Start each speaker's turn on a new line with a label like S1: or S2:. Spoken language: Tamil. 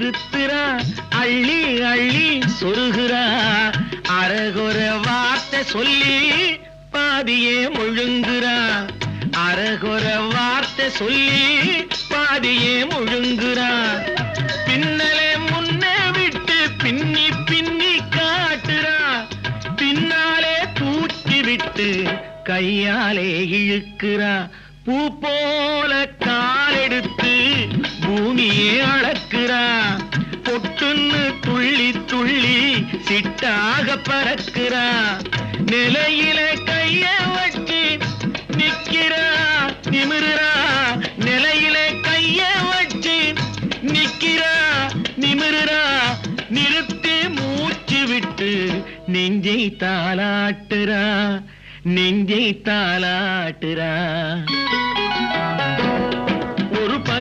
S1: இருத்துறா அள்ளி அள்ளி சொருகுறா அரகுற வார்த்தை சொல்லி பாதியே முழுங்குறா அரகுற வார்த்தை சொல்லி பாதியே முழுங்குறா பின்னலே முன்னே விட்டு பின்னி பின்னி காட்டுறா பின்னாலே தூக்கி விட்டு கையாலே இழுக்கிறா பூ போல காலெடுத்து பூமியே அளக்குறா பொட்டுன்னு துள்ளி துள்ளி சிட்டாக பறக்குறா நிலையில கைய வச்சு நிக்கிறா நிமிருறா நிலையில கைய வச்சு நிக்கிறா நிமிருறா நிறுத்தி மூச்சு விட்டு நெஞ்சை தாளாட்டுறா நெஞ்சை தாளாட்டுறா